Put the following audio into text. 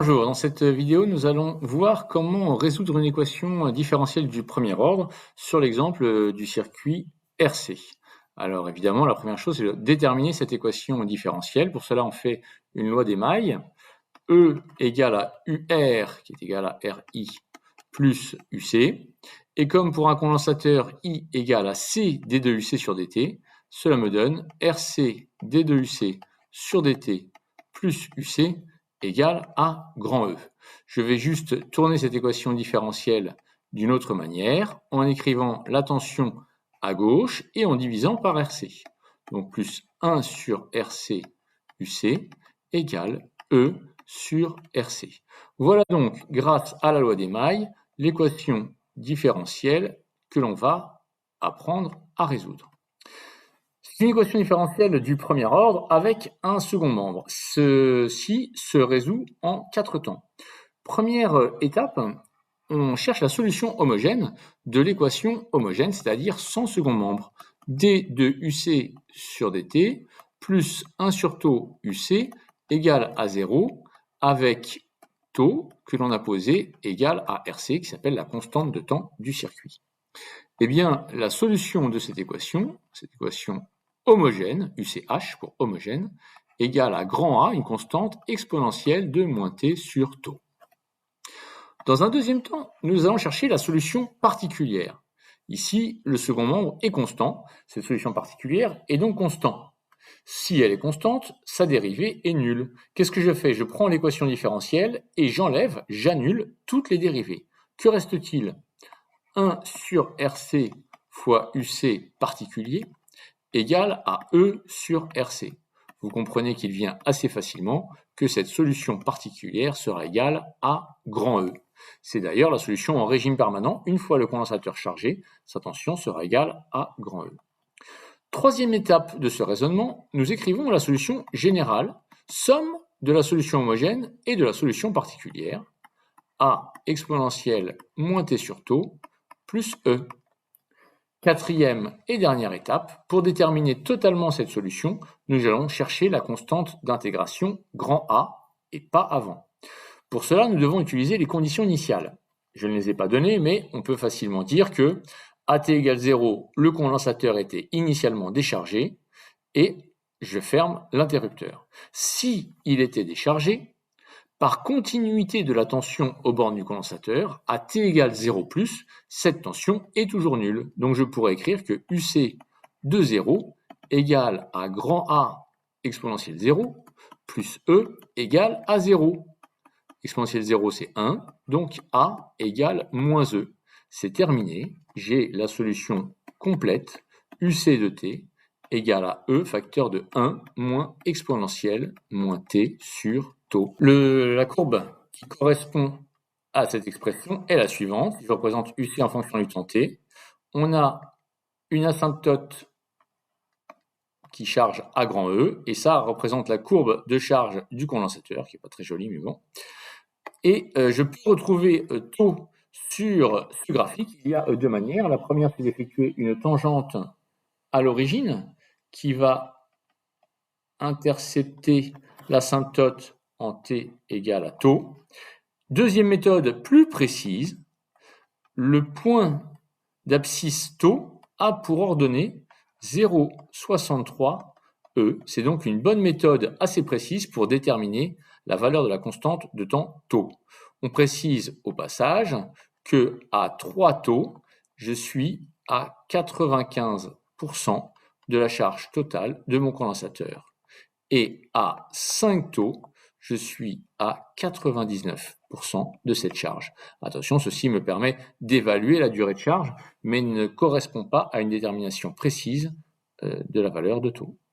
Bonjour, dans cette vidéo, nous allons voir comment résoudre une équation différentielle du premier ordre sur l'exemple du circuit RC. Alors évidemment, la première chose, c'est de déterminer cette équation différentielle. Pour cela, on fait une loi d'émail. E égale à UR, qui est égal à RI, plus UC. Et comme pour un condensateur, I égale à C D2UC sur DT, cela me donne RC D2UC sur DT plus UC égale à grand E. Je vais juste tourner cette équation différentielle d'une autre manière, en écrivant la tension à gauche et en divisant par RC. Donc plus 1 sur RC UC égale E sur RC. Voilà donc, grâce à la loi d'émail, l'équation différentielle que l'on va apprendre à résoudre. C'est une équation différentielle du premier ordre avec un second membre. Ceci se résout en 4 temps. Première étape, on cherche la solution homogène de l'équation homogène, c'est-à-dire sans second membre. D de UC sur dt plus 1 sur taux UC égale à 0 avec taux que l'on a posé égale à RC, qui s'appelle la constante de temps du circuit. Eh bien, la solution de cette équation homogène, UCH pour homogène, égale à grand A, une constante exponentielle de moins t sur taux. Dans un deuxième temps, nous allons chercher la solution particulière. Ici, le second membre est constant. Cette solution particulière est donc constante. Si elle est constante, sa dérivée est nulle. Qu'est-ce que je fais? Je prends l'équation différentielle et j'annule toutes les dérivées. Que reste-t-il? 1 sur RC fois UC particulier égale à E sur RC. Vous comprenez qu'il vient assez facilement que cette solution particulière sera égale à grand E. C'est d'ailleurs la solution en régime permanent. Une fois le condensateur chargé, sa tension sera égale à grand E. Troisième étape de ce raisonnement, nous écrivons la solution générale, somme de la solution homogène et de la solution particulière, A exponentielle moins t sur taux plus E. Quatrième et dernière étape, pour déterminer totalement cette solution, nous allons chercher la constante d'intégration grand A et pas avant. Pour cela, nous devons utiliser les conditions initiales. Je ne les ai pas données, mais on peut facilement dire que à t égale 0, le condensateur était initialement déchargé et je ferme l'interrupteur. Si il était déchargé, par continuité de la tension aux bornes du condensateur, à t égale 0+, cette tension est toujours nulle. Donc je pourrais écrire que UC de 0 égale à grand A exponentielle 0 plus E égale à 0. Exponentielle 0, c'est 1, donc A égale moins E. C'est terminé, j'ai la solution complète, UC de t égale à E facteur de 1 moins exponentielle moins t sur taux. La courbe qui correspond à cette expression est la suivante. Si je représente UC en fonction du temps t, on a une asymptote qui charge à grand E, et ça représente la courbe de charge du condensateur, qui n'est pas très jolie, mais bon. Et je peux retrouver taux sur ce graphique. Il y a deux manières. La première, c'est d'effectuer une tangente à l'origine qui va intercepter l'asymptote en t égale à taux. Deuxième méthode plus précise, le point d'abscisse taux a pour ordonnée 0,63 E. C'est donc une bonne méthode assez précise pour déterminer la valeur de la constante de temps taux. On précise au passage que à 3 taux, je suis à 95% de la charge totale de mon condensateur. Et à 5 taux, je suis à 99% de cette charge. Attention, ceci me permet d'évaluer la durée de charge, mais ne correspond pas à une détermination précise de la valeur de taux.